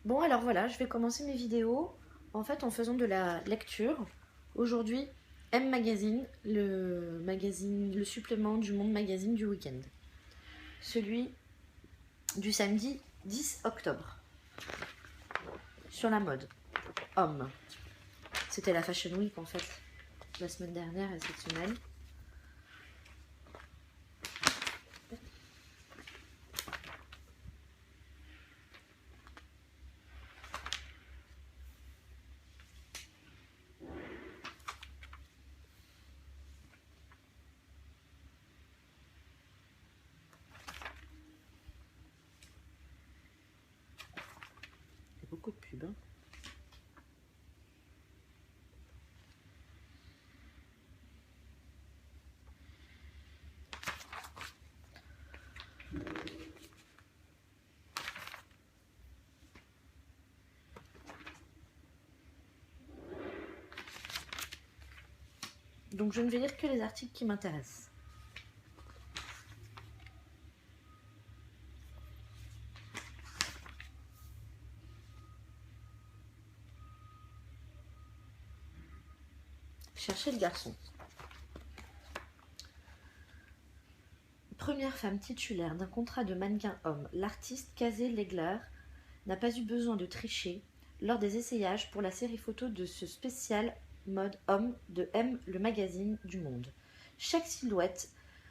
Bon, alors voilà, je vais commencer mes vidéos en fait en faisant de la lecture. Aujourd'hui, M Magazine, le magazine, le supplément du Monde Magazine du week-end. Celui du samedi 10 octobre. Sur la mode. Homme. C'était la Fashion Week en fait, la semaine dernière et cette semaine. Il y a beaucoup de pubs. Hein. Donc je ne vais lire que les articles qui m'intéressent. Cherchez le garçon. Première femme titulaire d'un contrat de mannequin homme, l'artiste Kazé Legler n'a pas eu besoin de tricher lors des essayages pour la série photo de ce spécial mode homme de M, le magazine du Monde. Chaque silhouette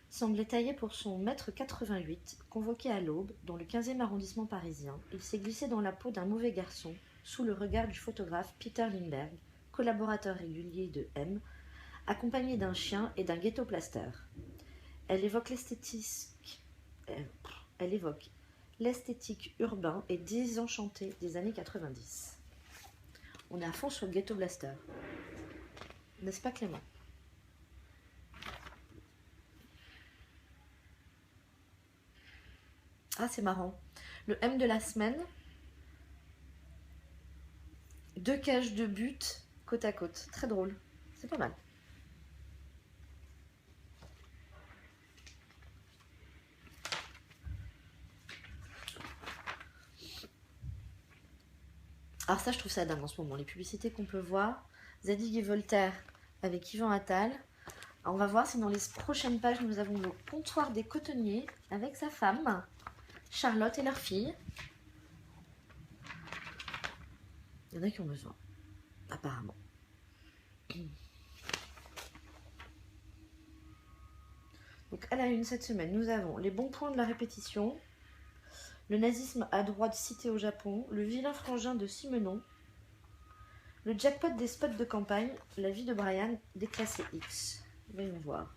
semblait taillée pour son mètre 88, convoqué à l'aube dans le 15e arrondissement parisien. Il s'est glissé dans la peau d'un mauvais garçon sous le regard du photographe Peter Lindbergh, collaborateur régulier de M, accompagné d'un chien et d'un ghetto-plaster. Elle évoque l'esthétique urbain et désenchanté des années 90. On est à fond sur le Ghetto Blaster. N'est-ce pas Clément? Ah, c'est marrant. Le M de la semaine. 2 cages de but côte à côte. Très drôle. C'est pas mal. Alors ça, je trouve ça dingue en ce moment. Les publicités qu'on peut voir. Zadig et Voltaire avec Yvan Attal. Alors, on va voir si dans les prochaines pages, nous avons le comptoir des cotonniers avec sa femme, Charlotte et leur fille. Il y en a qui ont besoin, apparemment. Donc à la une cette semaine, nous avons les bons points de la répétition, le nazisme a droit de citer au Japon, le vilain frangin de Simenon, le jackpot des spots de campagne, la vie de Brian, déclassé X. Voyons voir.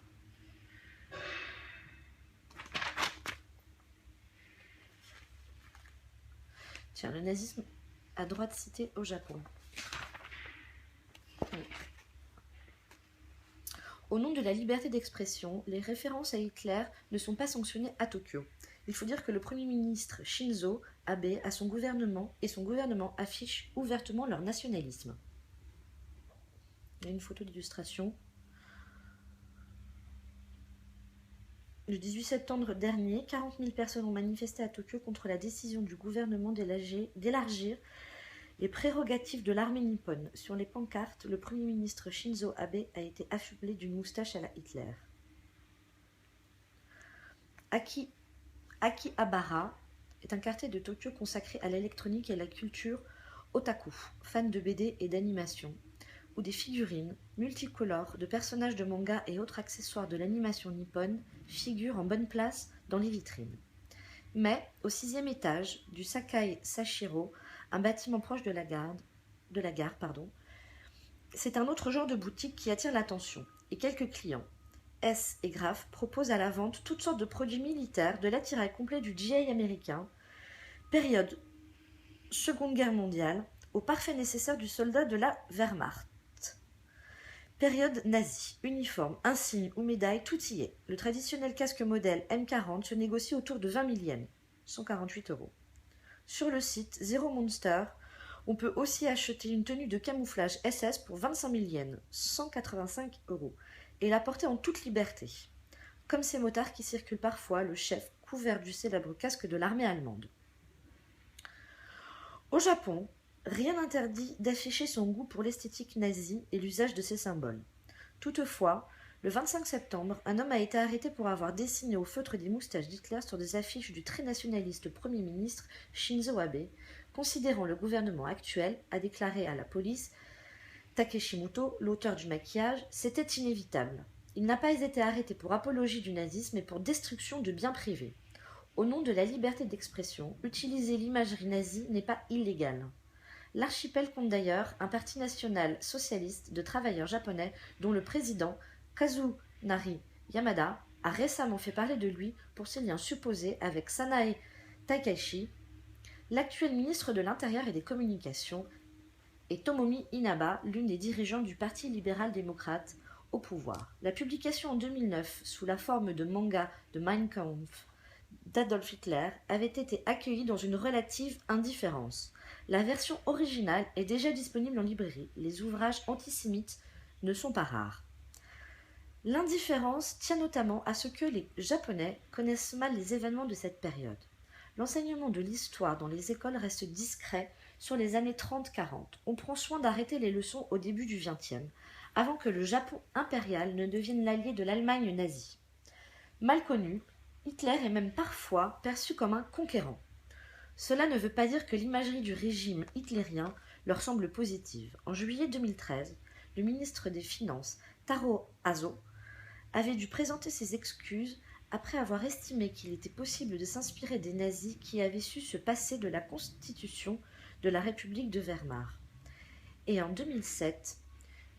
Tiens, le nazisme a droit de citer au Japon. Au nom de la liberté d'expression, les références à Hitler ne sont pas sanctionnées à Tokyo. Il faut dire que le Premier ministre Shinzo Abe a son gouvernement et son gouvernement affichent ouvertement leur nationalisme. Il y a une photo d'illustration. Le 18 septembre dernier, 40 000 personnes ont manifesté à Tokyo contre la décision du gouvernement d'élargir les prérogatives de l'armée nippone. Sur les pancartes, le Premier ministre Shinzo Abe a été affublé d'une moustache à la Hitler. Akihabara est un quartier de Tokyo consacré à l'électronique et à la culture otaku, fans de BD et d'animation, où des figurines multicolores de personnages de manga et autres accessoires de l'animation nippone figurent en bonne place dans les vitrines. Mais, au 6e étage du Sakai Sashiro, un bâtiment proche de la gare, c'est un autre genre de boutique qui attire l'attention, et quelques clients. S et Graf proposent à la vente toutes sortes de produits militaires, de l'attirail complet du GI américain, période Seconde Guerre mondiale, au parfait nécessaire du soldat de la Wehrmacht. Période nazie, uniforme, insigne ou médaille, tout y est. Le traditionnel casque modèle M40 se négocie autour de 20 000 yens, 148 €. Sur le site Zero Monster, on peut aussi acheter une tenue de camouflage SS pour 25 000 yens, 185 €, et la porter en toute liberté. Comme ces motards qui circulent parfois, le chef couvert du célèbre casque de l'armée allemande. Au Japon, rien n'interdit d'afficher son goût pour l'esthétique nazie et l'usage de ses symboles. Toutefois, le 25 septembre, un homme a été arrêté pour avoir dessiné au feutre des moustaches d'Hitler sur des affiches du très nationaliste Premier ministre Shinzo Abe. Considérant le gouvernement actuel, a déclaré à la police Takeshi Muto, l'auteur du maquillage, c'était inévitable. Il n'a pas été arrêté pour apologie du nazisme mais pour destruction de biens privés. Au nom de la liberté d'expression, utiliser l'imagerie nazie n'est pas illégal. L'archipel compte d'ailleurs un parti national socialiste de travailleurs japonais dont le président, Kazunari Yamada, a récemment fait parler de lui pour ses liens supposés avec Sanae Takaichi, l'actuel ministre de l'Intérieur et des Communications, et Tomomi Inaba, l'une des dirigeantes du Parti libéral-démocrate au pouvoir. La publication en 2009, sous la forme de manga de Mein Kampf d'Adolf Hitler, avait été accueillie dans une relative indifférence. La version originale est déjà disponible en librairie. Les ouvrages antisémites ne sont pas rares. L'indifférence tient notamment à ce que les Japonais connaissent mal les événements de cette période. L'enseignement de l'histoire dans les écoles reste discret sur les années 30-40. On prend soin d'arrêter les leçons au début du XXe, avant que le Japon impérial ne devienne l'allié de l'Allemagne nazie. Mal connu, Hitler est même parfois perçu comme un conquérant. Cela ne veut pas dire que l'imagerie du régime hitlérien leur semble positive. En juillet 2013, le ministre des Finances, Taro Aso, avait dû présenter ses excuses après avoir estimé qu'il était possible de s'inspirer des nazis qui avaient su se passer de la constitution de la République de Weimar. Et en 2007,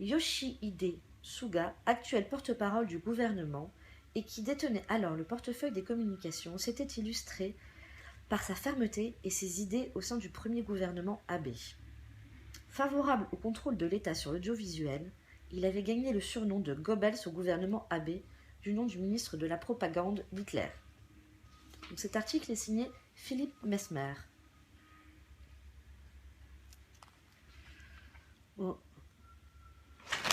Yoshihide Suga, actuel porte-parole du gouvernement, et qui détenait alors le portefeuille des communications, s'était illustré par sa fermeté et ses idées au sein du premier gouvernement Abe. Favorable au contrôle de l'État sur l'audiovisuel, il avait gagné le surnom de Goebbels au gouvernement Abe, du nom du ministre de la propagande d'Hitler. Donc cet article est signé Philippe Mesmer. Bon.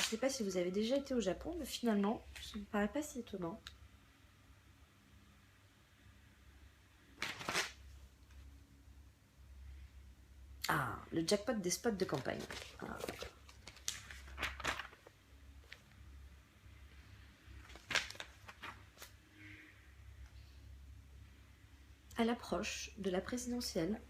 Je ne sais pas si vous avez déjà été au Japon, mais finalement, ça ne me paraît pas si étonnant. Ah, le jackpot des spots de campagne. Ah. À l'approche de la présidentielle,